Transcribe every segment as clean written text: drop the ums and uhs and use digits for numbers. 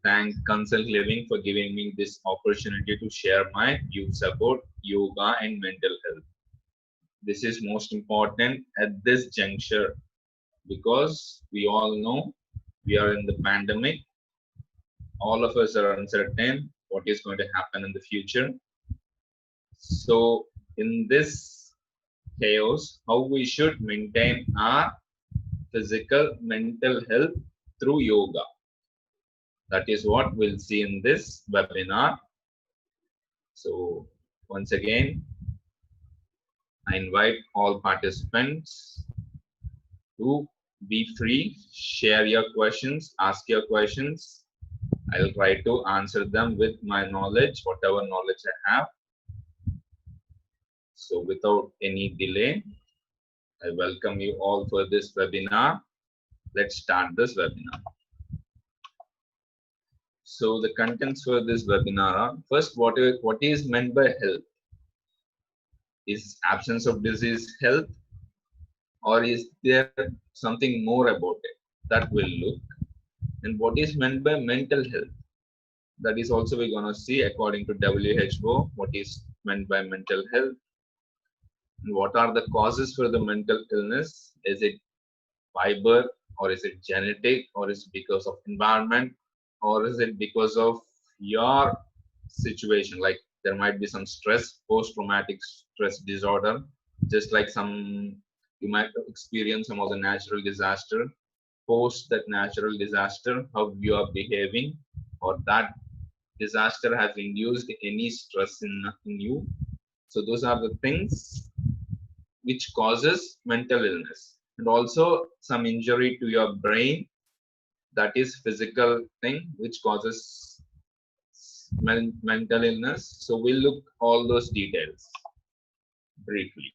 thank Consult Living for giving me this opportunity to share my views about yoga and mental health. This is most important at this juncture because we all know we are in the pandemic. All of us are uncertain what is going to happen in the future. So, in this chaos, how we should maintain our physical, mental health through yoga. That is what we'll see in this webinar. So, once again, I invite all participants to be free, share your questions, ask your questions. I'll try to answer them with my knowledge, whatever knowledge I have. So, without any delay, I welcome you all for this webinar. Let's start this webinar. So, the contents for this webinar are first, what is meant by health? Is absence of disease health, or is there something more about it? That will look. And what is meant by mental health? That is also we're going to see according to WHO what is meant by mental health. And what are the causes for the mental illness? Is it fiber, or is it genetic, or is it because of environment, or is it because of your situation? Like there might be some stress, post-traumatic stress disorder, just like some you might experience some of the natural disaster. Post that natural disaster, how you are behaving, or that disaster has induced any stress in you. So those are the things which causes mental illness, and also some injury to your brain, that is physical thing which causes mental illness. So we'll look all those details briefly.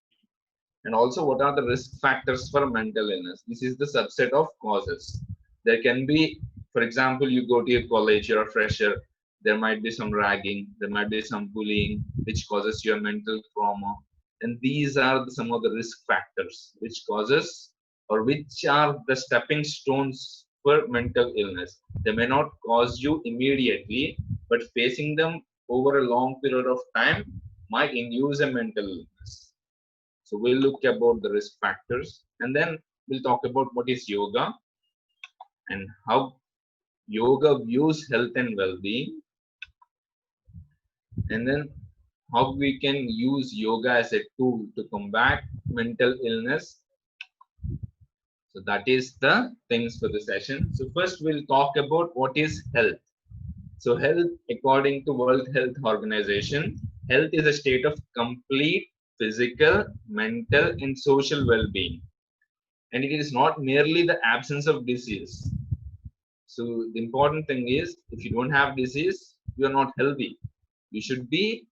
And also, what are the risk factors for mental illness? This is the subset of causes. There can be, for example, you go to your college, you're a fresher, there might be some ragging, there might be some bullying, which causes your mental trauma. And these are some of the risk factors which causes or which are the stepping stones for mental illness. They may not cause you immediately, but facing them over a long period of time might induce a mental illness. So we'll look about the risk factors, and then we'll talk about what is yoga and how yoga views health and well-being, and then how we can use yoga as a tool to combat mental illness. So that is the things for the session. So first we'll talk about what is health. So health, according to World Health Organization, health is a state of complete physical, mental, and social well-being. And it is not merely the absence of disease. So the important thing is, if you don't have disease, you are not healthy. You should be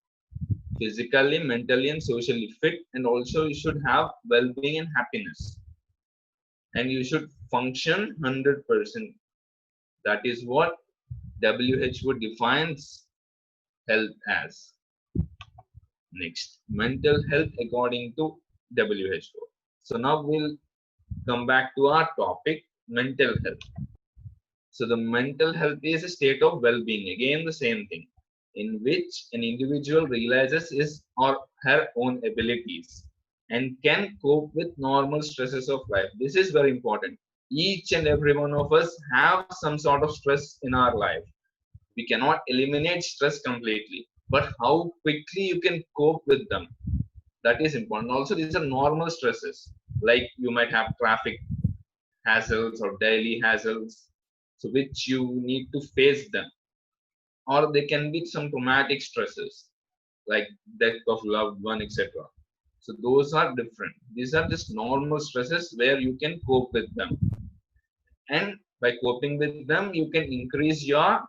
physically, mentally, and socially fit, and also you should have well-being and happiness. And you should function 100%. That is what WHO defines health as. Next, mental health according to WHO. So now we'll come back to our topic, mental health. So the mental health is a state of well-being, again the same thing, in which an individual realizes his or her own abilities and can cope with normal stresses of life. This is very important. Each and every one of us have some sort of stress in our life. We cannot eliminate stress completely, but how quickly you can cope with them, that is important. Also, these are normal stresses, like you might have traffic hassles or daily hassles, so which you need to face them. Or they can be some traumatic stresses like death of loved one, etc. So those are different. These are just normal stresses where you can cope with them, and by coping with them you can increase your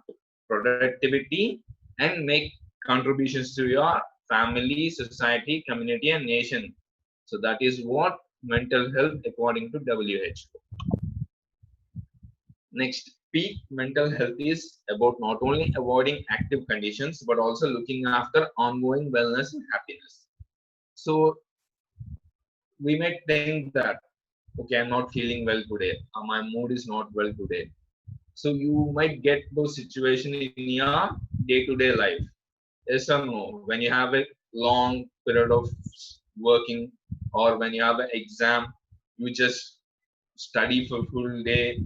productivity and make contributions to your family, society, community, and nation. So that is what mental health according to WHO. Next, peak mental health is about not only avoiding active conditions but also looking after ongoing wellness and happiness. So we may think that, okay, I'm not feeling well today, my mood is not well today, So you might get those situations in your day-to-day life. Yes or no? When you have a long period of working, or when you have an exam, you just study for full day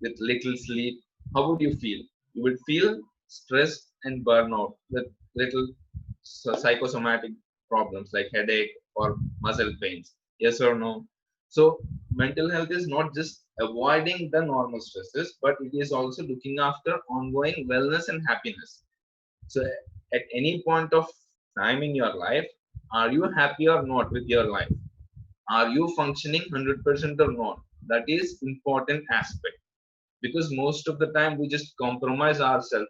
with little sleep. How would you feel? You would feel stressed and burnout with little psychosomatic problems like headache or muscle pains. Yes or no? So mental health is not just avoiding the normal stresses, but it is also looking after ongoing wellness and happiness. So at any point of time in your life, are you happy or not with your life? Are you functioning 100% or not? That is important aspect, because most of the time we just compromise ourselves.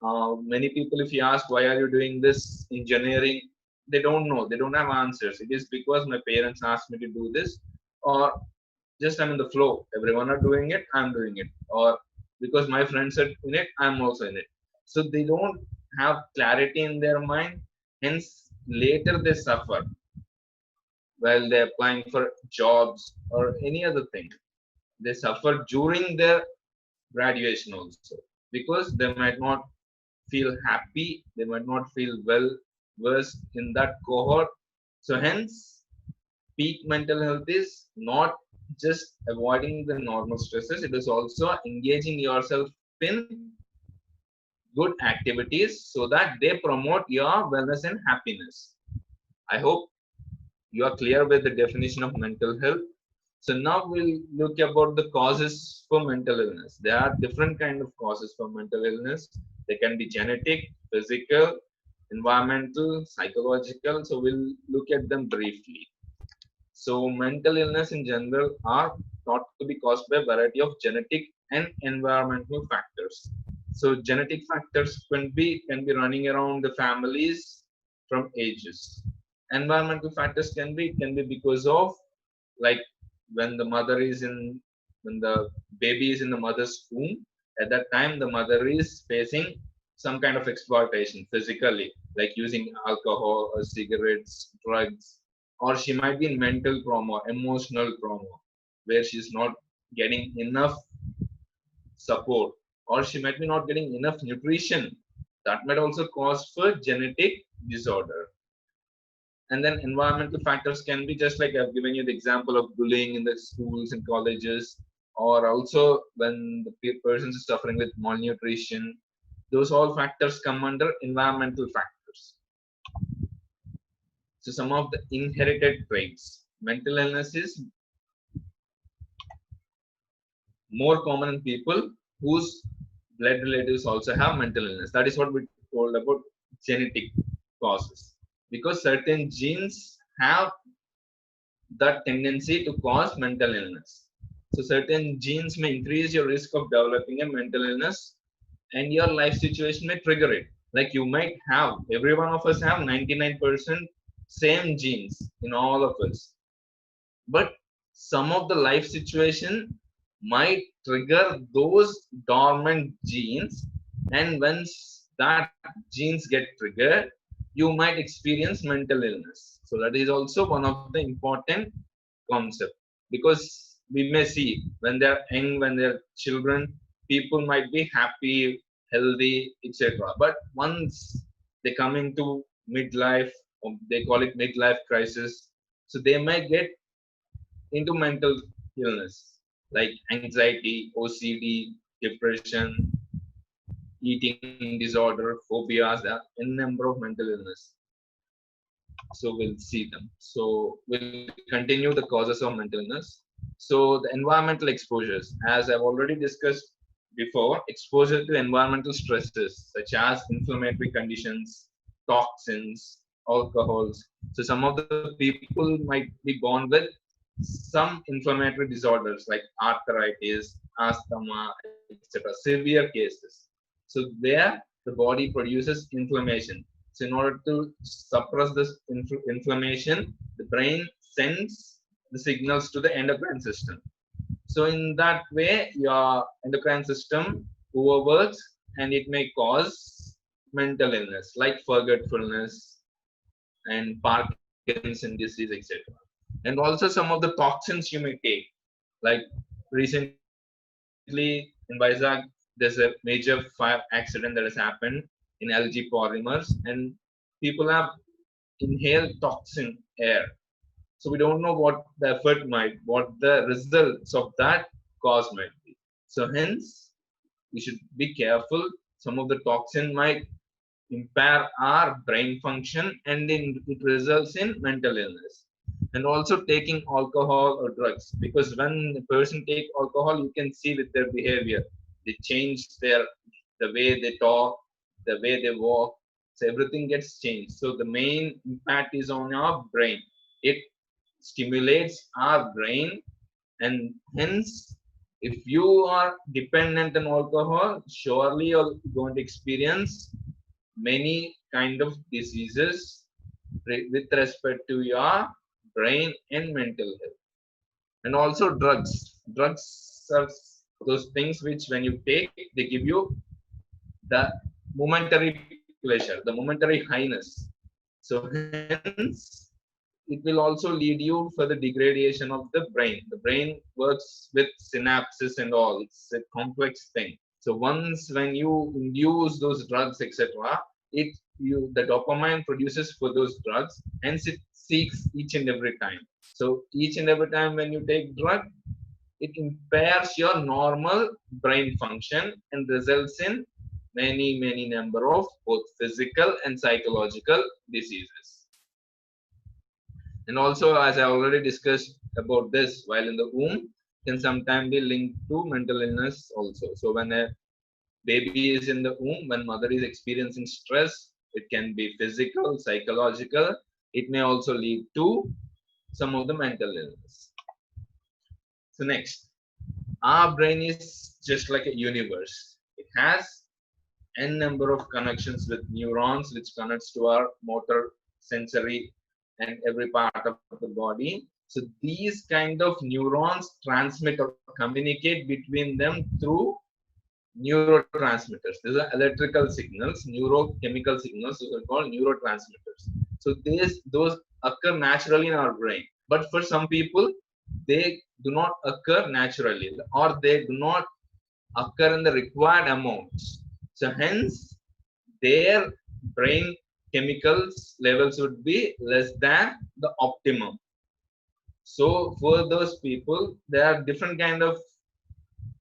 Many people, if you ask why are you doing this engineering, they don't know, they don't have answers. It is because my parents asked me to do this, or just I'm in the flow, everyone are doing it, I'm doing it, or because my friends are in it, I'm also in it. So they don't have clarity in their mind, hence later they suffer while they're applying for jobs or any other thing. They suffer during their graduation also, because they might not feel happy, they might not feel well versed in that cohort. So hence peak mental health is not just avoiding the normal stresses, it is also engaging yourself in good activities so that they promote your wellness and happiness. I hope you are clear with the definition of mental health. So now we'll look about the causes for mental illness. There are different kind of causes for mental illness. They can be genetic, physical, environmental, psychological. So we'll look at them briefly. So mental illness in general are thought to be caused by a variety of genetic and environmental factors. So genetic factors can be running around the families from ages. Environmental factors can be because of, like, when the mother is in when the baby is in the mother's womb, at that time the mother is facing some kind of exploitation physically, like using alcohol or cigarettes, drugs, or she might be in mental trauma, emotional trauma, where she's not getting enough support, or she might be not getting enough nutrition. That might also cause for genetic disorder. And then environmental factors can be just like I've given you the example of bullying in the schools and colleges, or also when the person is suffering with malnutrition. Those all factors come under environmental factors. So some of the inherited traits. Mental illness is more common in people whose blood relatives also have mental illness. That is what we told about genetic causes. Because certain genes have that tendency to cause mental illness. So certain genes may increase your risk of developing a mental illness, and your life situation may trigger it. Like you might have, every one of us have 99% same genes in all of us. But some of the life situation might trigger those dormant genes, and once that genes get triggered, you might experience mental illness. So that is also one of the important concept, because we may see when they're young, when they're children, people might be happy, healthy, etc. But once they come into midlife, or they call it midlife crisis, so they may get into mental illness like anxiety, OCD, depression, eating disorder, phobias. There are a number of mental illness. So we'll see them. So we'll continue the causes of mental illness. So the environmental exposures, as I've already discussed before, exposure to environmental stresses such as inflammatory conditions, toxins, alcohols. So some of the people might be born with some inflammatory disorders like arthritis, asthma, etc. Severe cases. So there the body produces inflammation. So in order to suppress this inflammation, the brain sends the signals to the endocrine system. So in that way, your endocrine system overworks, and it may cause mental illness like forgetfulness and Parkinson's disease, etc. And also some of the toxins you may take, like recently in Vizag, there was a there's a major fire accident that has happened in LG polymers, and people have inhaled toxin air. So we don't know what the effect what the results of that cause might be. So hence, we should be careful. Some of the toxin might impair our brain function, and it results in mental illness. And also taking alcohol or drugs, because when the person take alcohol, you can see with their behavior, they change the way they talk, the way they walk. So everything gets changed. So the main impact is on our brain. It stimulates our brain, and hence, if you are dependent on alcohol, surely you're going to experience many kind of diseases with respect to your brain and mental health. And also drugs are those things which when you take, they give you the momentary pleasure, the momentary highness. So hence, it will also lead you for the degradation of the brain. The brain works with synapses and all. It's a complex thing. So once when you induce those drugs, etc., it you the dopamine produces for those drugs, hence it seeks each and every time. So each and every time when you take drug, it impairs your normal brain function and results in many number of both physical and psychological diseases. And also, as I already discussed about this while in the womb, can sometimes be linked to mental illness also. So when a baby is in the womb, when mother is experiencing stress, it can be physical, psychological. It may also lead to some of the mental illness. So next, our brain is just like a universe. It has n number of connections with neurons, which connects to our motor, sensory, and every part of the body. So these kind of neurons transmit or communicate between them through neurotransmitters. These are electrical signals, neurochemical signals, those are called neurotransmitters. So those occur naturally in our brain. But for some people, they do not occur naturally, or they do not occur in the required amounts. So hence, their brain chemicals levels would be less than the optimum. So for those people, there are different kind of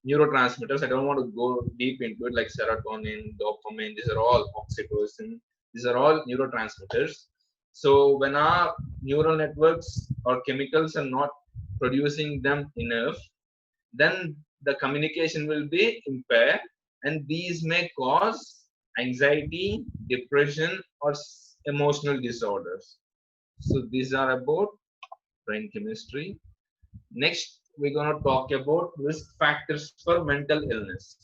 neurotransmitters. I don't want to go deep into it, like serotonin, dopamine. These are all oxytocin. These are all neurotransmitters. So when our neural networks or chemicals are not producing them enough, then the communication will be impaired, and these may cause anxiety, depression, or emotional disorders. So these are about brain chemistry. Next, we're going to talk about risk factors for mental illness.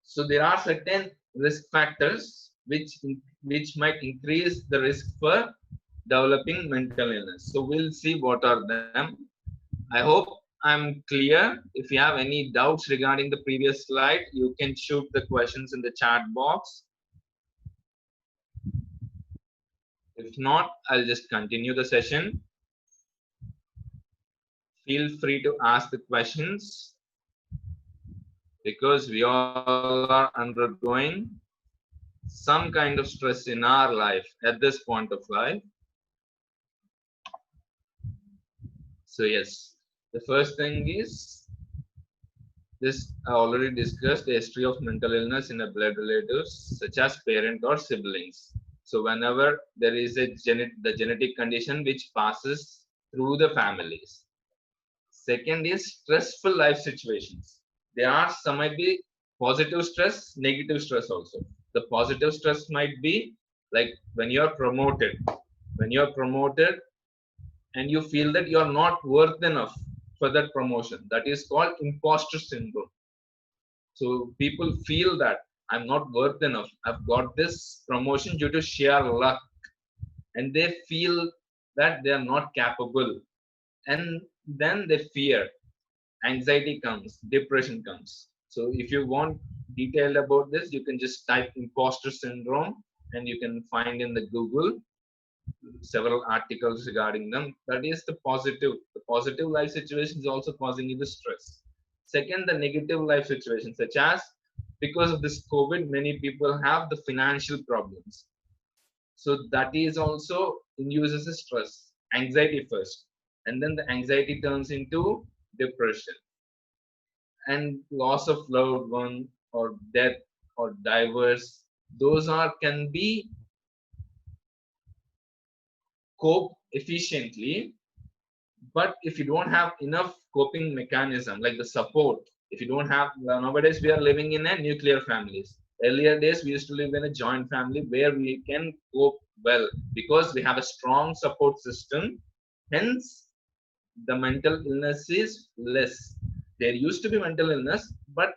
So there are certain risk factors which might increase the risk for developing mental illness. So we'll see what are them. I hope I'm clear. If you have any doubts regarding the previous slide, you can shoot the questions in the chat box. If not, I'll just continue the session. Feel free to ask the questions, because we all are undergoing some kind of stress in our life at this point of life. So yes, the first thing is this. I already discussed the history of mental illness in a blood relatives such as parent or siblings. So whenever there is a the genetic condition which passes through the families. Second is stressful life situations. There are some might be positive stress, negative stress also. The positive stress might be like when you're promoted. When you're promoted and you feel that you're not worth enough for that promotion, that is called imposter syndrome. So people feel that I'm not worth enough. I've got this promotion due to sheer luck, and they feel that they are not capable, and then they fear. Anxiety comes, depression comes. So if you want detail about this, you can just type imposter syndrome, and you can find in the Google several articles regarding them. That is the positive. The positive life situation is also causing you the stress. Second, the negative life situations, such as because of this COVID, many people have the financial problems. So that is also induces a stress, anxiety first, and then the anxiety turns into depression and loss of loved one or death or divorce. Those are can be cope efficiently, but if you don't have enough coping mechanism like the support, if you don't have, nowadays we are living in a nuclear families. Earlier days we used to live in a joint family where we can cope well because we have a strong support system. Hence the mental illness is less. There used to be mental illness, but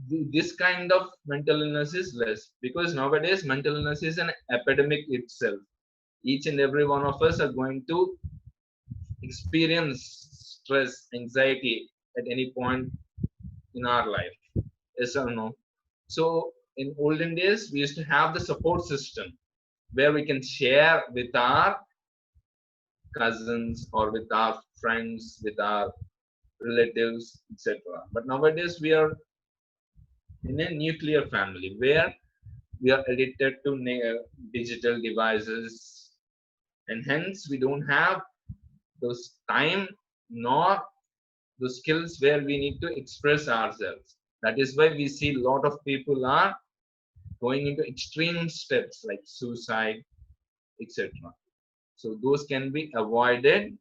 this kind of mental illness is less because nowadays mental illness is an epidemic itself. Each and every one of us are going to experience stress, anxiety at any point in our life. Yes or no? So in olden days we used to have the support system where we can share with our cousins or with our friends, with our relatives, etc. But nowadays we are in a nuclear family where we are addicted to digital devices, and hence we don't have those time nor the skills where we need to express ourselves. That is why we see a lot of people are going into extreme steps like suicide, etc. So those can be avoided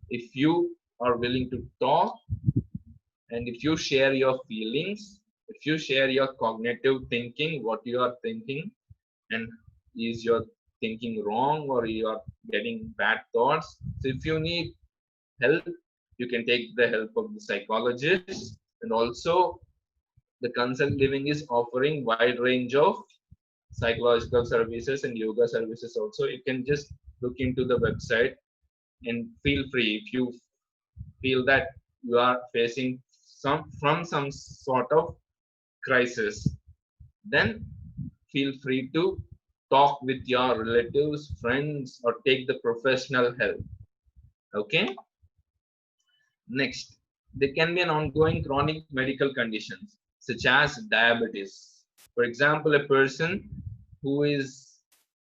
if you are willing to talk, and if you share your feelings, if you share your cognitive thinking, what you are thinking, and is your thinking wrong or you are getting bad thoughts. So if you need help, you can take the help of the psychologist. And also the consult living is offering wide range of psychological services and yoga services also. You can just look into the website and feel free if you feel that you are facing some sort of crisis, then feel free to talk with your relatives, friends, or take the professional help. Okay. Next, there can be an ongoing chronic medical conditions such as diabetes. For example, a person who is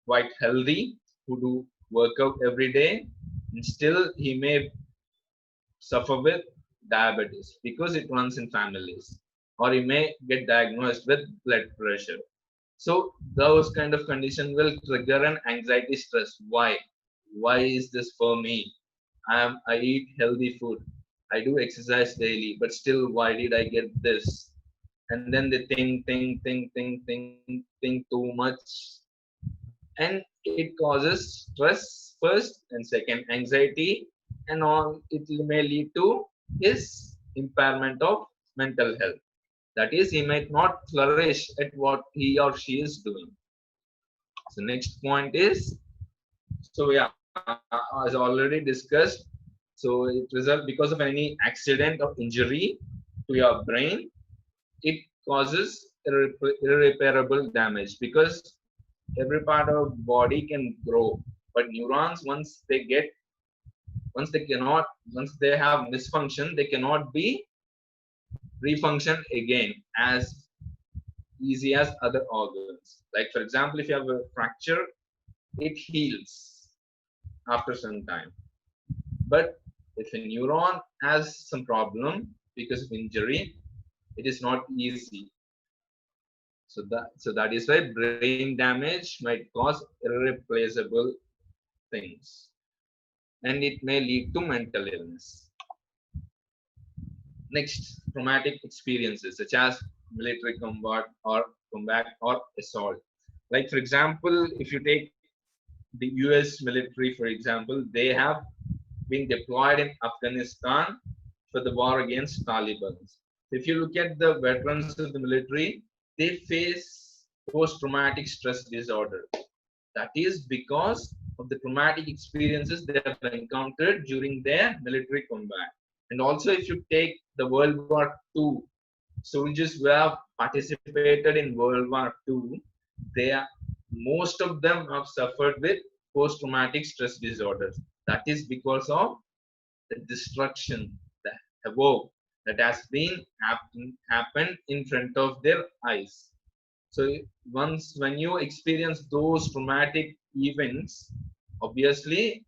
quite healthy, who do workout every day, and still he may suffer with diabetes because it runs in families, or he may get diagnosed with blood pressure. So those kind of condition will trigger an anxiety stress. Why is this for me? I eat healthy food, I do exercise daily, but still why did I get this? And then they think too much, and it causes stress first, and second anxiety, and all it may lead to his impairment of mental health. That is, he might not flourish at what he or she is doing. So next point is, so yeah, as already discussed, so it results because of any accident or injury to your brain, it causes irreparable damage because every part of body can grow, but neurons once they cannot once they have misfunction, they cannot be refunction again as easy as other organs. Like for example, if you have a fracture, it heals after some time. But if a neuron has some problem because of injury, it is not easy. So that is why brain damage might cause irreplaceable things, and it may lead to mental illness. Next, traumatic experiences such as military combat or assault. Like for example, if you take the US military, for example, they have been deployed in Afghanistan for the war against Taliban. If you look at the veterans of the military, they face post-traumatic stress disorder. That is because of the traumatic experiences they have encountered during their military combat. And also, if you take the World War II, soldiers who have participated in World War II, they are, most of them have suffered with post-traumatic stress disorders. That is because of the destruction, the havoc, that has been happened in front of their eyes. So once when you experience those traumatic events, obviously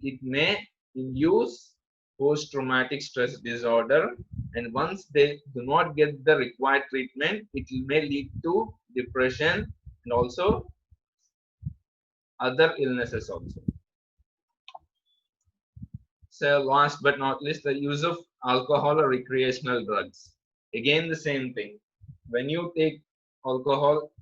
it may induce post-traumatic stress disorder, and once they do not get the required treatment, it may lead to depression and also other illnesses also. So last but not least, the use of alcohol or recreational drugs. Again, the same thing. When you take alcohol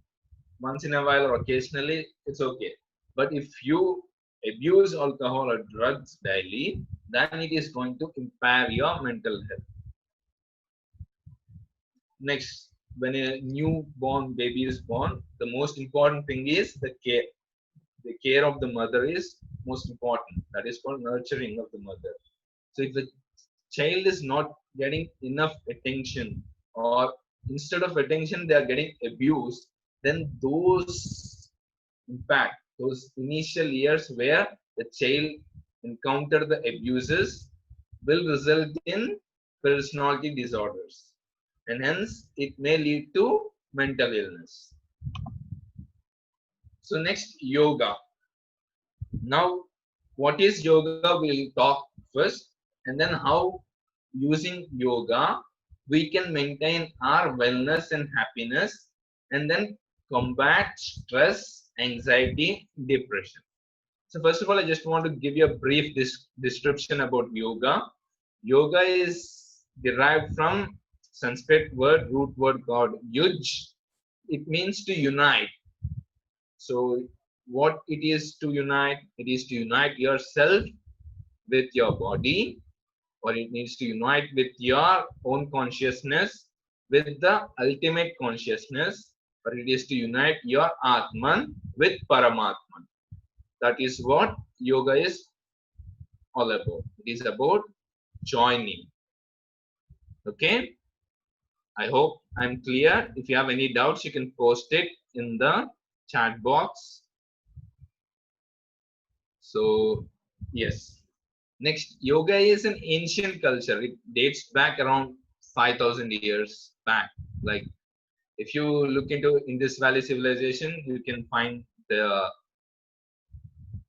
once in a while or occasionally, it's okay. But if you abuse alcohol or drugs daily, then it is going to impair your mental health. Next, when a newborn baby is born, the most important thing is the care. The care of the mother is most important. That is called nurturing of the mother. So if the child is not getting enough attention, or instead of attention they are getting abused, then those impact, those initial years where the child encounter the abuses will result in personality disorders, and hence it may lead to mental illness. So next, yoga. Now, what is yoga? We'll talk first, and then how using yoga we can maintain our wellness and happiness, and then combat stress, anxiety, depression. So first of all, I just want to give you a brief description about yoga. Yoga is derived from Sanskrit root word called yuj. It means to unite. So what it is to unite? It is to unite yourself with your body, or it needs to unite with your own consciousness with the ultimate consciousness, or it is to unite your Atman with Paramatman. That is what yoga is all about. It is about joining. Okay, I hope I'm clear. If you have any doubts, you can post it in the chat box. So yes. Next, yoga is an ancient culture. It dates back around 5,000 years back. Like, if you look into Indus Valley civilization, you can find the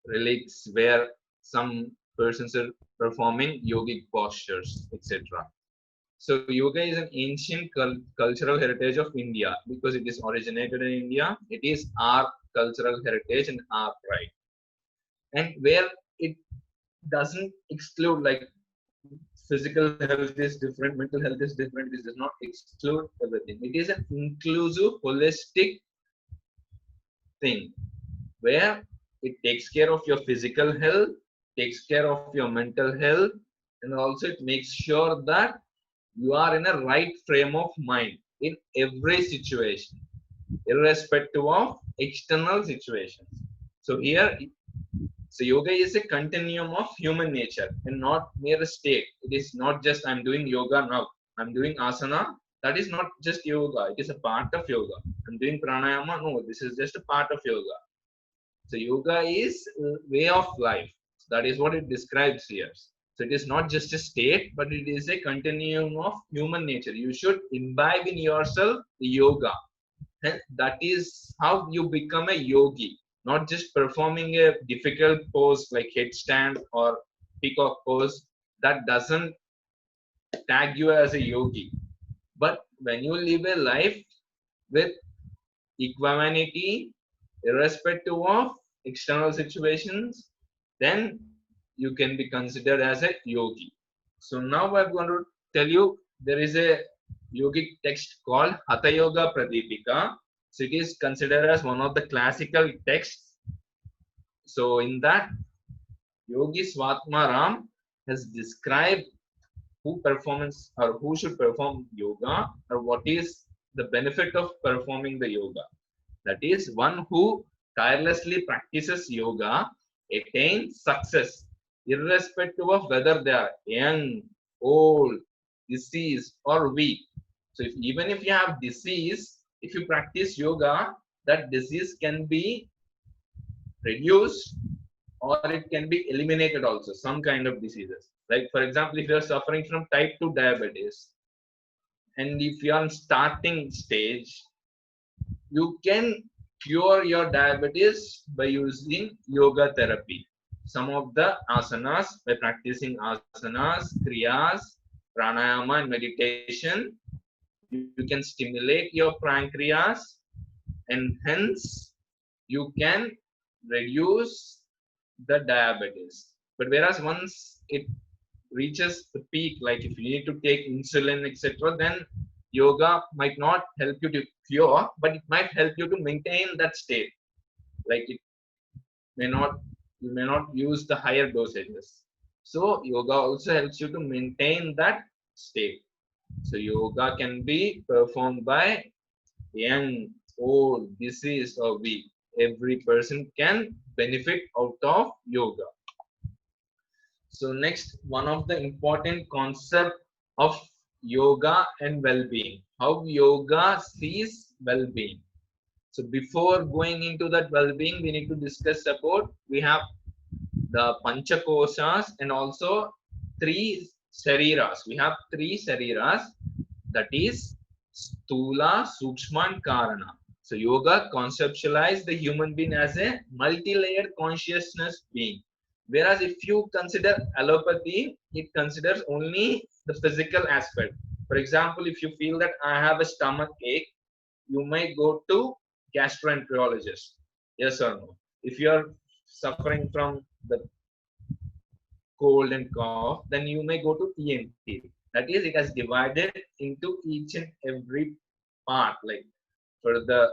relics where some persons are performing yogic postures, etc. So, yoga is an ancient cultural heritage of India because it is originated in India. It is our cultural heritage and our pride. And where it doesn't exclude, like, physical health is different, mental health is different. It does not exclude everything. It is an inclusive, holistic thing where it takes care of your physical health, takes care of your mental health, and also it makes sure that you are in a right frame of mind in every situation, irrespective of external situations. So here, so yoga is a continuum of human nature and not mere state. It is not just I'm doing yoga now, I'm doing asana. That is not just yoga. It is a part of yoga. I'm doing pranayama. No, this is just a part of yoga. So yoga is a way of life. So that is what it describes here. So it is not just a state, but it is a continuum of human nature. You should imbibe in yourself the yoga. And that is how you become a yogi. Not just performing a difficult pose like headstand or peacock pose. That doesn't tag you as a yogi. But when you live a life with equanimity, irrespective of external situations, then you can be considered as a yogi. So now I'm going to tell you there is a yogic text called Hatha Yoga Pradipika. So it is considered as one of the classical texts. So in that, Yogi Swatma Ram has described who should perform yoga, or what is the benefit of performing the yoga. That is, one who tirelessly practices yoga attains success, irrespective of whether they are young, old, diseased, or weak. So even if you have disease, if you practice yoga, that disease can be reduced or it can be eliminated also, some kind of diseases. Like for example, if you are suffering from type 2 diabetes, and if you are in starting stage, you can cure your diabetes by using yoga therapy. Some of the asanas, by practicing asanas, kriyas, pranayama and meditation, you can stimulate your pancreas, and hence you can reduce the diabetes. But whereas once it reaches the peak, like if you need to take insulin, etc., then yoga might not help you to cure, but it might help you to maintain that state. Like it may not, you may not use the higher dosages. So yoga also helps you to maintain that state. So yoga can be performed by young, old, diseased or weak. Every person can benefit out of yoga. So next, one of the important concept of yoga and well-being, how yoga sees well-being. So before going into that well-being, we need to discuss about, we have the panchakoshas and also three shariras. We have three shariras, that is Stula, Sukshma and Karana. So yoga conceptualized the human being as a multi-layered consciousness being. Whereas if you consider allopathy, it considers only the physical aspect. For example, if you feel that I have a stomach ache, you may go to gastroenterologist. Yes or no? If you are suffering from the cold and cough, then you may go to ENT. That is, it has divided into each and every part, like for the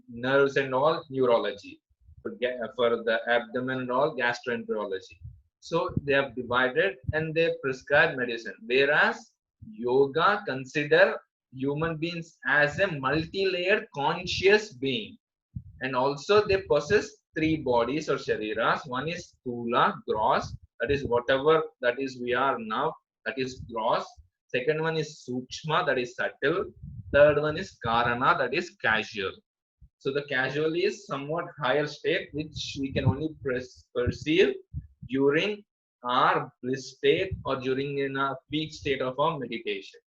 nerves and all, neurology, for the abdomen and all, gastroenterology. So they have divided and they prescribe medicine. Whereas yoga consider human beings as a multi-layered conscious being, and also they possess three bodies or shariras. One is Stula, gross, that is whatever that is we are now, that is gross. Second one is Sukshma, that is subtle. Third one is Karana, that is casual. So the casual is somewhat higher state, which we can only perceive during our bliss state or during in a peak state of our meditation.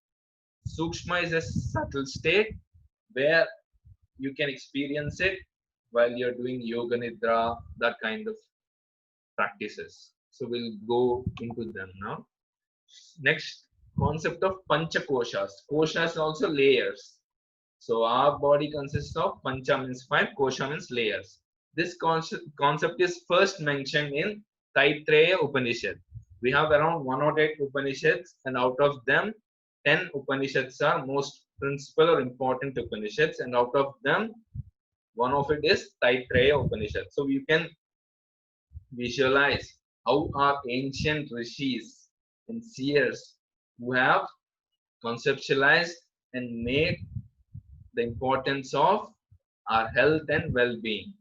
Sukshma is a subtle state where you can experience it while you're doing yoga nidra, that kind of practices. So we'll go into them now. Next, concept of panchakoshas. Koshas also layers. So our body consists of pancha means five, kosha means layers. This concept is first mentioned in Taittiriya Upanishad. We have around 108 Upanishads, and out of them, 10 Upanishads are most principal or important Upanishads, and out of them, one of it is Taittiriya Upanishad. So you can visualize how our ancient rishis and seers who have conceptualized and made the importance of our health and well-being.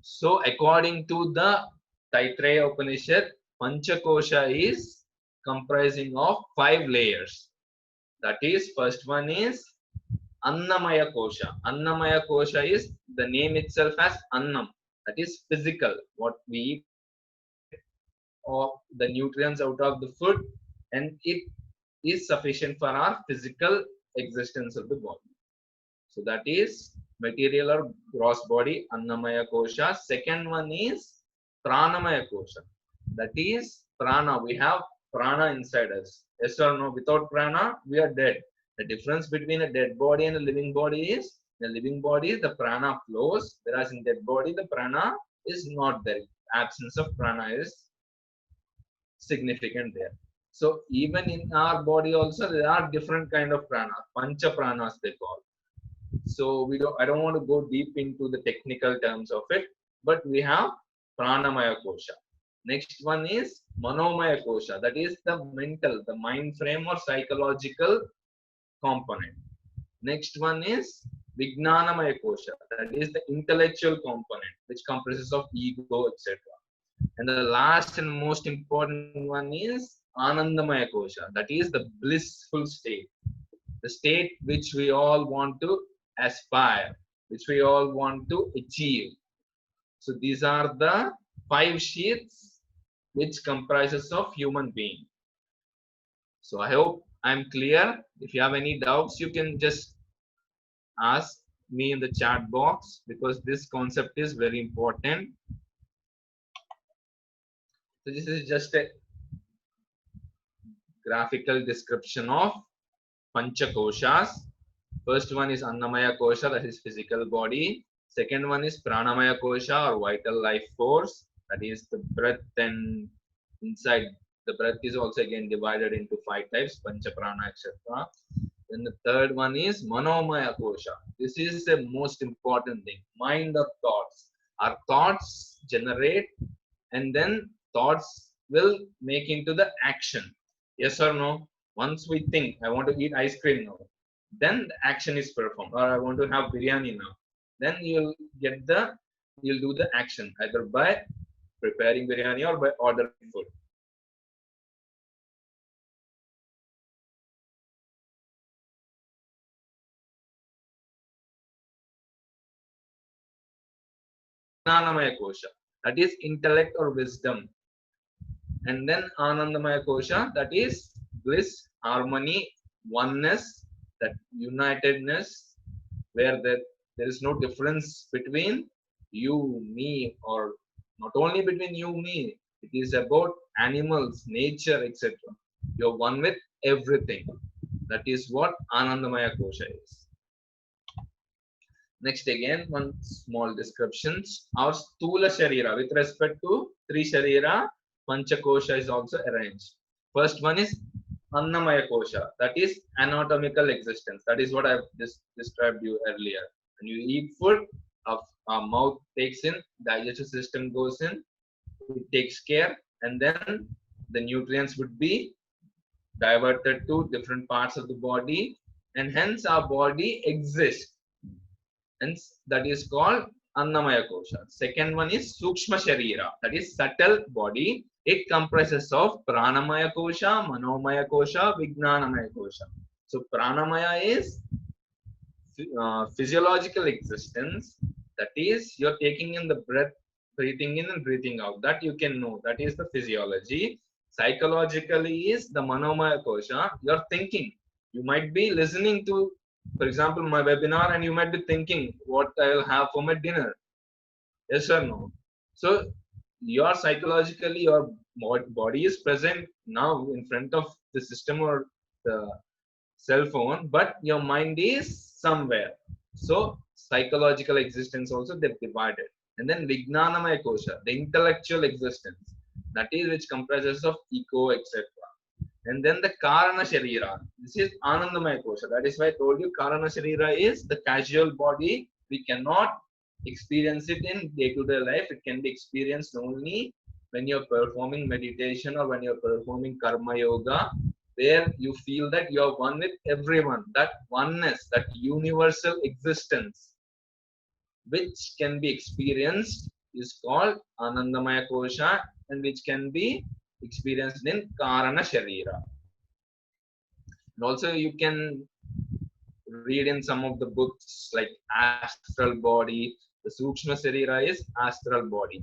So according to the Taittiriya Upanishad, Panchakosha is comprising of 5 layers. That is, first one is Annamaya Kosha. Annamaya Kosha is the name itself as Annam. That is physical, what we eat or the nutrients out of the food, and it is sufficient for our physical existence of the body. So that is material or gross body, Annamaya Kosha. Second one is Pranamaya Kosha. That is prana. We have prana inside us. Yes or no? Without prana, we are dead. The difference between a dead body and a living body is, in a living body, the prana flows, whereas in dead body, the prana is not there. Absence of prana is significant there. So even in our body also, there are different kind of prana, pancha pranas they call. So I don't want to go deep into the technical terms of it, but we have pranamaya kosha. Next one is manomaya kosha, that is the mental, the mind frame or psychological component. Next one is vijnanamaya kosha, that is the intellectual component, which comprises of ego, etc. And the last and most important one is anandamaya kosha, that is the blissful state, the state which we all want to aspire, which we all want to achieve. So these are the 5 sheaths which comprises of human being. So I hope I'm clear. If you have any doubts, you can just ask me in the chat box, because this concept is very important. So this is just a graphical description of Panchakoshas. First one is Annamaya Kosha, that is physical body. Second one is Pranamaya Kosha, or vital life force, that is the breath, and inside the breath is also again divided into 5 types, Pancha Prana, etc. Then the third one is Manomaya Kosha. This is the most important thing, mind or thoughts. Our thoughts generate, and then thoughts will make into the action. Yes or no? Once we think, I want to eat ice cream now, then the action is performed. Or I want to have biryani now, then you'll do the action either by preparing biryani or by ordering food. Jnanamaya Kosha, that is intellect or wisdom. And then Anandamaya Kosha, that is bliss, harmony, oneness, that unitedness, where there is no difference between you, me, or not only between you, me. It is about animals, nature, etc. You're one with everything. That is what Anandamaya Kosha is. Next, again, one small descriptions. Our Stula Sharira, with respect to Tri Sharira, Pancha Kosha is also arranged. First one is Annamaya Kosha, that is anatomical existence. That is what I've described you earlier. When you eat food, our mouth takes in, digestive system goes in, it takes care, and then the nutrients would be diverted to different parts of the body, and hence our body exists. Hence, that is called Annamaya Kosha. Second one is Sukshma Sharira, that is subtle body. It comprises of Pranamaya Kosha, Manomaya Kosha, Vijnanamaya Kosha. So Pranamaya is physiological existence, that is you're taking in the breath, breathing in and breathing out, that you can know, that is the physiology. Psychologically is the Manomaya Kosha, you're thinking. You might be listening to, for example, my webinar, and you might be thinking what I will have for my dinner. Yes or no? So your psychologically, your body is present now in front of the system or the cell phone, but your mind is somewhere. So psychological existence also they've divided. And then Vijnanamaya Kosha, the intellectual existence, that is which comprises of ego, etc. And then the Karana Sharira, this is Anandamaya Kosha. That is why I told you Karana Sharira is the casual body. We cannot experience it in day-to-day life. It can be experienced only when you're performing meditation or when you're performing Karma Yoga, where you feel that you're one with everyone. That oneness, that universal existence, which can be experienced, is called Anandamaya Kosha, and which can be experienced in Karana Sharira. And also you can read in some of the books like Astral Body. The Sukshma Sharira is Astral Body.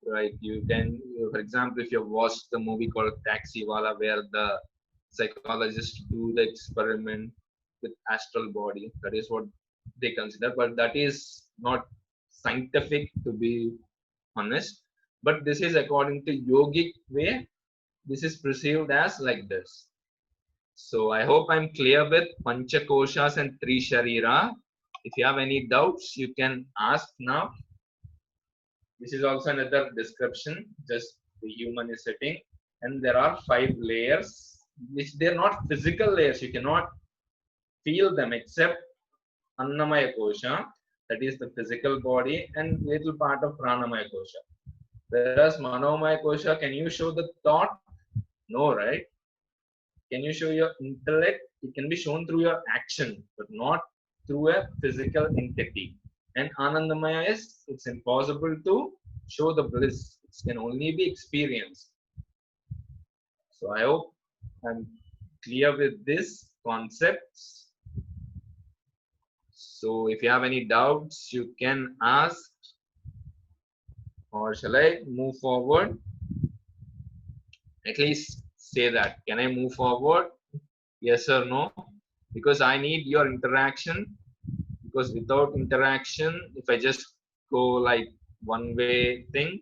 Right? You can, for example, if you've watched the movie called Taxi Wala, where the psychologists do the experiment with astral body, that is what they consider, but that is not scientific, to be honest. But this is according to yogic way, this is perceived as like this. So I hope I'm clear with Panchakoshas and Tri Sharira. If you have any doubts, you can ask now. This is also another description, just the human is sitting, and there are 5 layers, which they're not physical layers. You cannot feel them except Annamaya Kosha, that is the physical body, and little part of Pranamaya Kosha. Whereas Manomaya Kosha, can you show the thought? No, right? Can you show your intellect? It can be shown through your action, but not through a physical entity. And Anandamaya is, it's impossible to show the bliss. It can only be experienced. So I hope I'm clear with this concepts. So if you have any doubts, you can ask, or shall I move forward? At least say that. Can I move forward? Yes or no? Because I need your interaction. Because without interaction, if I just go like one way thing,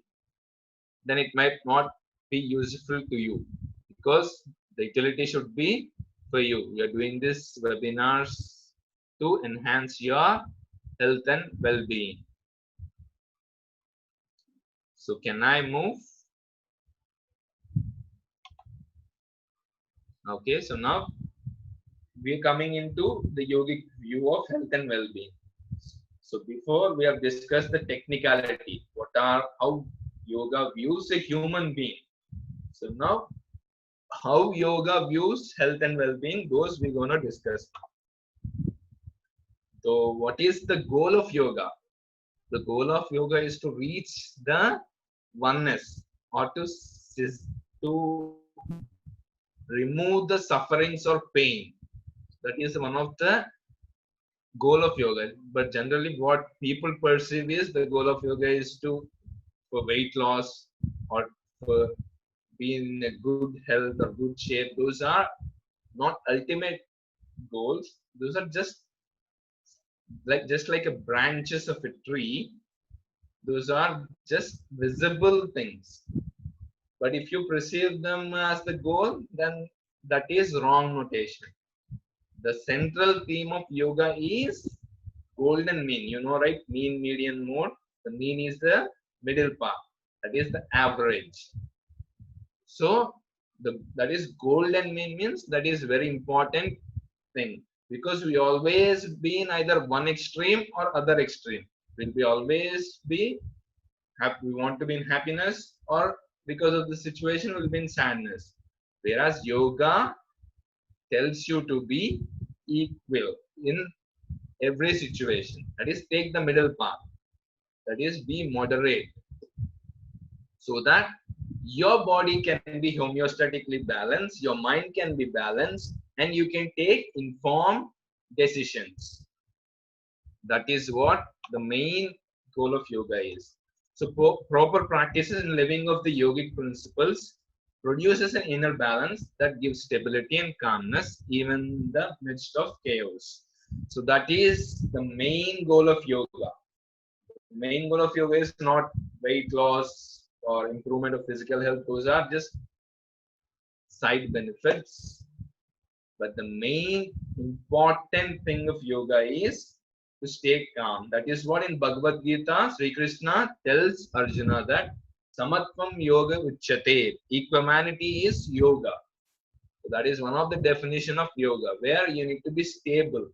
then it might not be useful to you, because the utility should be for you. We are doing this webinars to enhance your health and well-being. So can I move? Okay, so now we're coming into the yogic view of health and well-being. So before we have discussed the technicality, what are how yoga views a human being. So now how yoga views health and well-being, those we're going to discuss. So what is the goal of yoga? The goal of yoga is to reach the oneness, or to remove the sufferings or pain. That is one of the goal of yoga. But generally what people perceive is the goal of yoga is to for weight loss or for being in a good health or good shape. Those are not ultimate goals. Those are just like a branches of a tree. Those are just visible things. But if you perceive them as the goal, then that is wrong notation. The central theme of yoga is golden mean. You know, right? Mean, median, mode. The mean is the middle path. That is the average. So that is golden mean means that is very important thing, because we always be in either one extreme or other extreme. Will be always be happy. We want to be in happiness, or because of the situation will be in sadness. Whereas yoga tells you to be equal in every situation. That is, take the middle path. That is, be moderate, so that your body can be homeostatically balanced, your mind can be balanced, and you can take informed decisions. That is what the main goal of yoga is. So proper practices in living of the yogic principles produces an inner balance that gives stability and calmness even in the midst of chaos. So that is the main goal of yoga. The main goal of yoga is not weight loss or improvement of physical health. Those are just side benefits. But the main important thing of yoga is to stay calm. That is what in Bhagavad Gita, Sri Krishna tells Arjuna that Samatvam Yoga Uchyate. Equanimity is yoga. So that is one of the definition of yoga, where you need to be stable,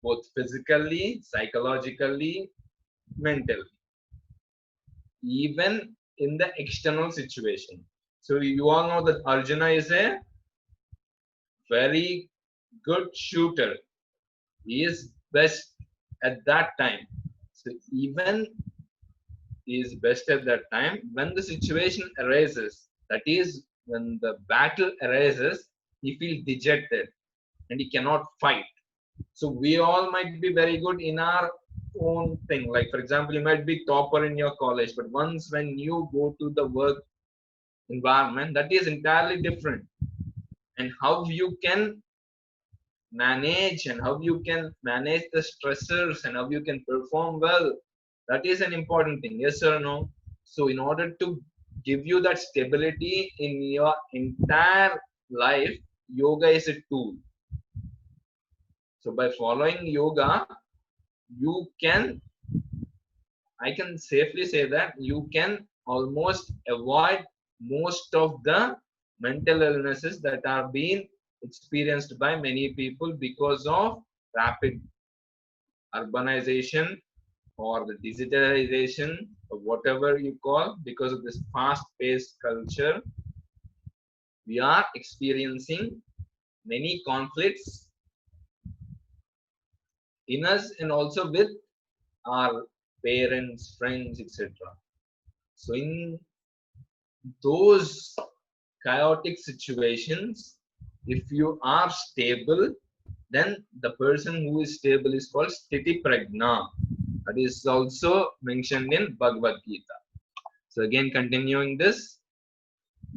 both physically, psychologically, mentally, even in the external situation. So you all know that Arjuna is a very good shooter. He is best at that time. So even he is best at that time. When the situation arises, that is when the battle arises, he feels dejected and he cannot fight. So we all might be very good in our own thing. Like for example, you might be topper in your college, but once when you go to the work environment, that is entirely different. And how you can manage and how you can manage the stressors and how you can perform well, that is an important thing. Yes or no? So in order to give you that stability in your entire life, yoga is a tool. So by following yoga, you can, I can safely say that you can almost avoid most of the mental illnesses that are being experienced by many people because of rapid urbanization or the digitalization or whatever you call. Because of this fast-paced culture, we are experiencing many conflicts in us and also with our parents, friends, etc. So in those chaotic situations, if you are stable, then the person who is stable is called sthiti prajna. That is also mentioned in Bhagavad Gita. So again, continuing this.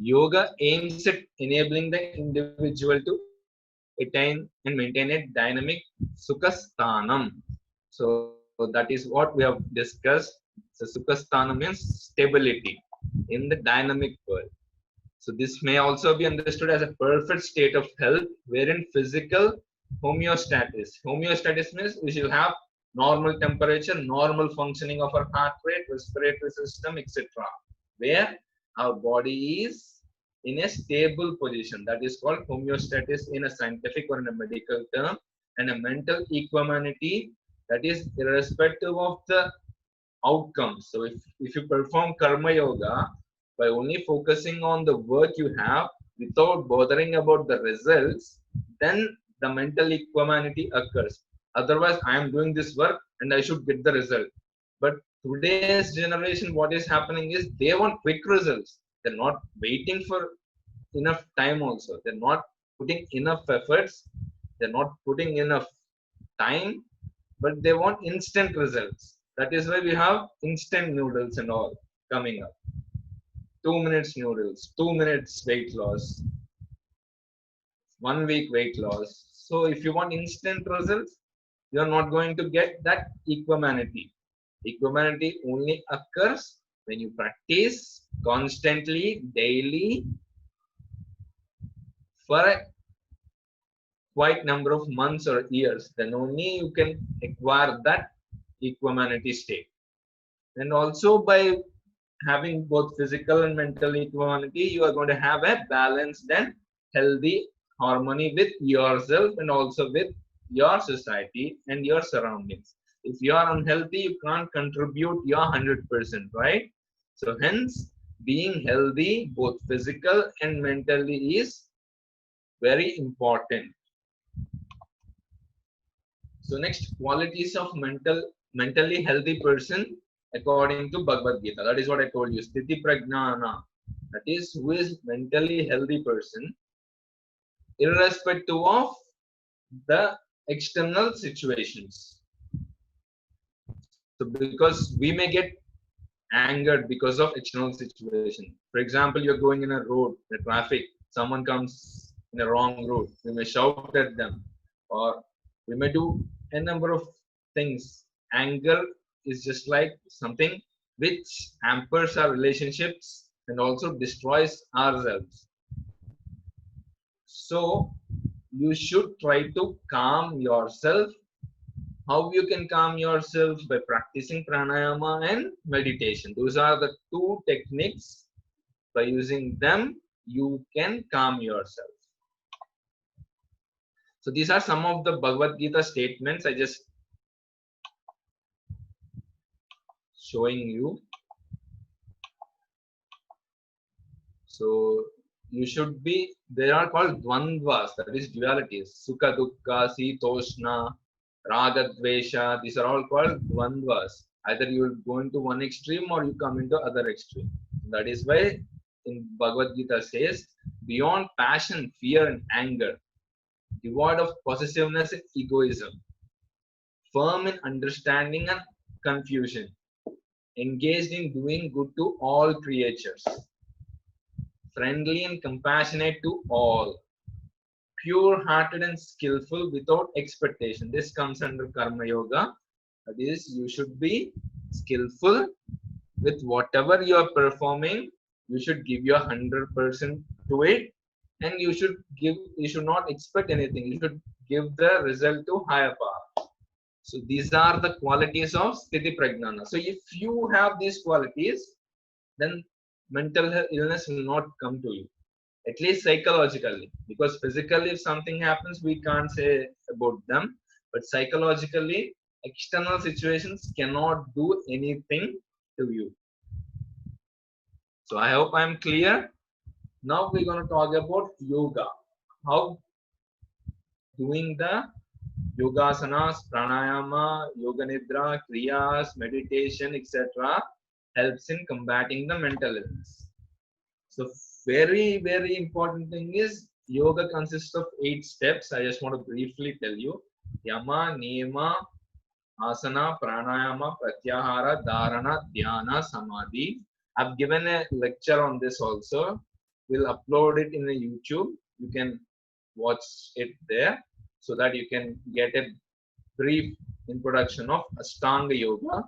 Yoga aims at enabling the individual to attain and maintain a dynamic sukhasthanam. So that is what we have discussed. So sukhasthanam means stability in the dynamic world. So this may also be understood as a perfect state of health wherein physical homeostasis. Homeostasis means we should have normal temperature, normal functioning of our heart rate, respiratory system, etc. Where our body is in a stable position. That is called homeostasis in a scientific or in a medical term, and a mental equanimity, that is irrespective of the outcomes. So if you perform karma yoga by only focusing on the work you have without bothering about the results, then the mental equanimity occurs. Otherwise, I am doing this work and I should get the result. But today's generation, what is happening is they want quick results. They're not waiting for enough time also. They're not putting enough efforts. They're not putting enough time, but they want instant results. That is why we have instant noodles and all coming up. 2 minutes noodles, 2 minutes weight loss, 1 week weight loss. So if you want instant results, you are not going to get that equanimity. Equanimity only occurs when you practice constantly, daily, for a quite number of months or years. Then only you can acquire that equanimity state. And also by having both physical and mental equanimity, you are going to have a balanced and healthy harmony with yourself and also with your society and your surroundings. If you are unhealthy, you can't contribute your 100%, right? So hence, being healthy, both physical and mentally, is very important. So next, qualities of mentally healthy person according to Bhagavad Gita. That is what I told you. Sthiti Pragnana. That is, who is mentally healthy person, irrespective of the external situations. So because we may get angered because of external situation. For example, you're going in a road, the traffic, someone comes in a wrong road. We may shout at them, or we may do a number of things. Anger is just like something which hampers our relationships and also destroys ourselves. So you should try to calm yourself. How you can calm yourself? By practicing pranayama and meditation. Those are the two techniques. By using them, you can calm yourself. So these are some of the Bhagavad Gita statements I just showing you. So you should be, they are called dvandvas, that is dualities. Sukha, dukkha, sitoshna, raga, dvesha. These are all called dvandvas. Either you will go into one extreme or you come into other extreme. That is why in Bhagavad Gita says, beyond passion, fear and anger, devoid of possessiveness and egoism, firm in understanding and confusion, engaged in doing good to all creatures, friendly and compassionate to all, pure-hearted and skillful without expectation. This comes under Karma Yoga. That is, you should be skillful with whatever you are performing. You should give your 100% to it, and you should not expect anything. You should give the result to higher power. So these are the qualities of Sthiti Pragnana. So if you have these qualities, then mental illness will not come to you, at least psychologically. Because physically, if something happens, we can't say about them. But psychologically, external situations cannot do anything to you. So I hope I'm clear. Now we're going to talk about yoga. How doing the yogasanas, pranayama, yoga nidra, kriyas, meditation, etc. helps in combating the mental illness. So very, very important thing is yoga consists of 8 steps. I just want to briefly tell you. Yama, Niyama, Asana, Pranayama, Pratyahara, Dharana, Dhyana, Samadhi. I've given a lecture on this also. will upload it in the YouTube. You can watch it there so that you can get a brief introduction of Ashtanga Yoga.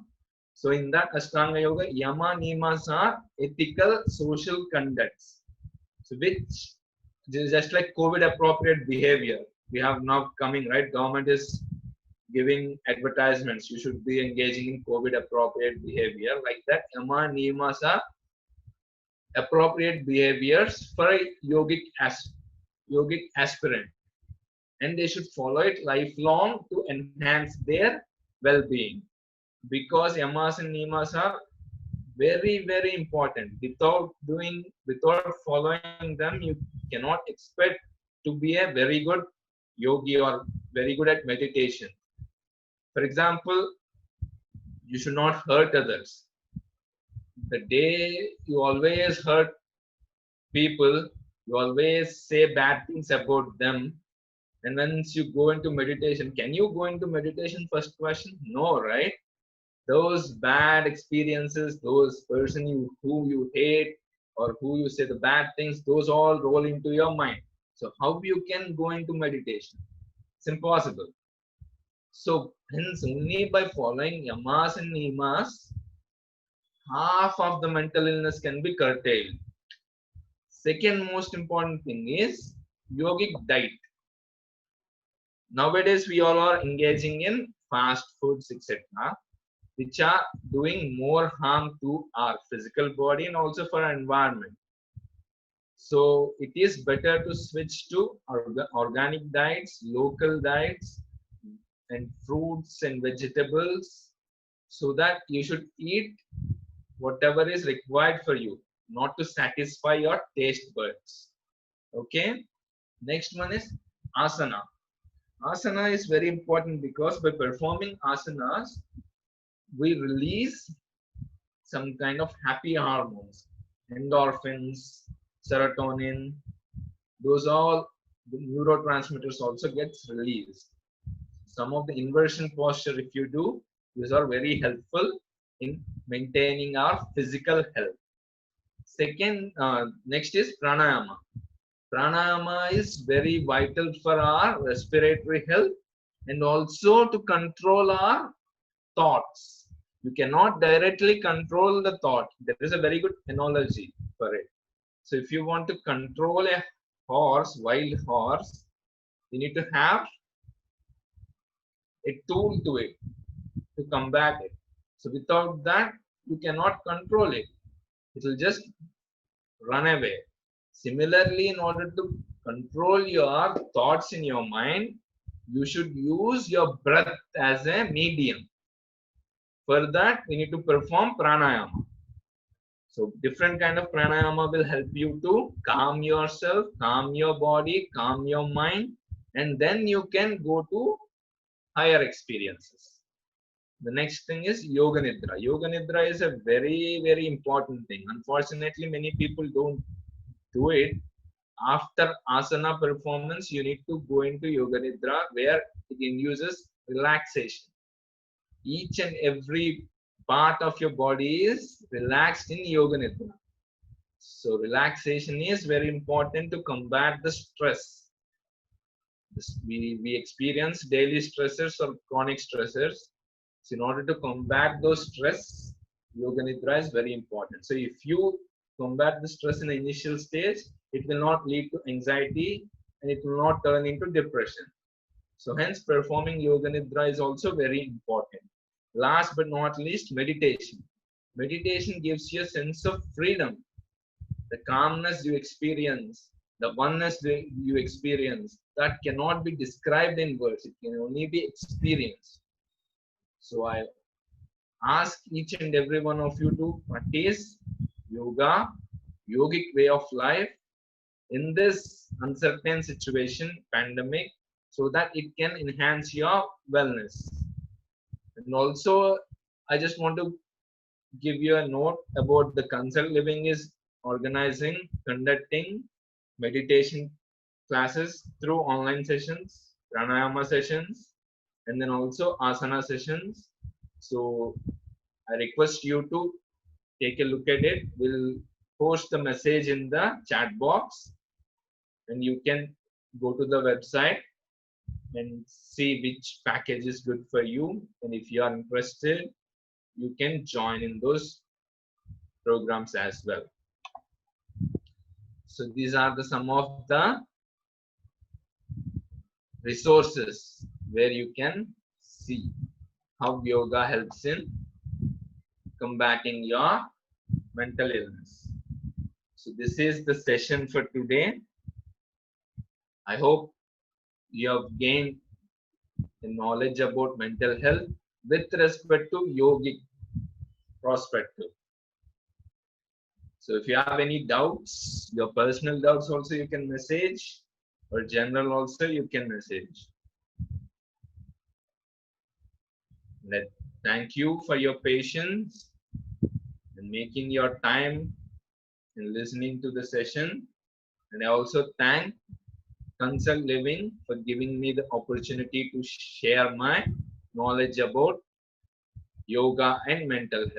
So in that Ashtanga Yoga, Yama Niyamas are ethical social conducts. So which is just like COVID appropriate behavior. We have now coming, right? Government is giving advertisements. You should be engaging in COVID appropriate behavior. Like that, Yama Niyamas are appropriate behaviors for a yogic aspirant, and they should follow it lifelong to enhance their well-being, because yamas and niyamas are very important. Without following them, you cannot expect to be a very good yogi or very good at meditation. For example, you should not hurt others. The day you always hurt people, you always say bad things about them, and once you go into meditation, can you go into meditation? First question, no, right? Those bad experiences, those person who you hate or who you say the bad things, those all roll into your mind. So how you can go into meditation? It's impossible. So hence, only by following yamas and niyamas, half of the mental illness can be curtailed. Second most important thing is yogic diet. Nowadays we all are engaging in fast foods, etc., which are doing more harm to our physical body and also for our environment. So it is better to switch to organic diets, local diets, and fruits and vegetables, so that you should eat whatever is required for you, not to satisfy your taste buds. Okay. Next one is asana. Asana is very important because by performing asanas, we release some kind of happy hormones, endorphins, serotonin. Those all the neurotransmitters also gets released. Some of the inversion posture, if you do, these are very helpful in maintaining our physical health. Next is pranayama. Pranayama is very vital for our respiratory health and also to control our thoughts. You cannot directly control the thought. There is a very good analogy for it. So if you want to control a horse, wild horse, you need to have a tool to it to combat it. So without that, you cannot control it. It will just run away. Similarly, in order to control your thoughts in your mind, you should use your breath as a medium. For that, we need to perform pranayama. So different kind of pranayama will help you to calm yourself, calm your body, calm your mind, and then you can go to higher experiences. The next thing is yoga nidra. Yoga nidra is a very important thing. Unfortunately, many people don't do it. After asana performance, you need to go into yoga nidra, where it induces relaxation. Each and every part of your body is relaxed in yoga nidra. So relaxation is very important to combat the stress. We experience daily stressors or chronic stressors. So in order to combat those stress, yoga nidra is very important. So if you combat the stress in the initial stage, it will not lead to anxiety and it will not turn into depression. So hence, performing yoga nidra is also very important. Last but not least, meditation. Meditation gives you a sense of freedom. The calmness you experience, the oneness you experience, that cannot be described in words. It can only be experienced. So I ask each and every one of you to practice yoga, yogic way of life in this uncertain situation, pandemic, so that it can enhance your wellness. And also, I just want to give you a note about the Consult Living is conducting meditation classes through online sessions, pranayama sessions, and then also asana sessions. So I request you to take a look at it. We'll post the message in the chat box, and you can go to the website and see which package is good for you. And if you are interested, you can join in those programs as well. So these are the some of the resources where you can see how yoga helps in combating your mental illness. So this is the session for today. I hope you have gained the knowledge about mental health with respect to yogic perspective. So if you have any doubts, your personal doubts also you can message, or general also you can message. Thank you for your patience and making your time in listening to the session. And I also thank Consult Living for giving me the opportunity to share my knowledge about yoga and mental health.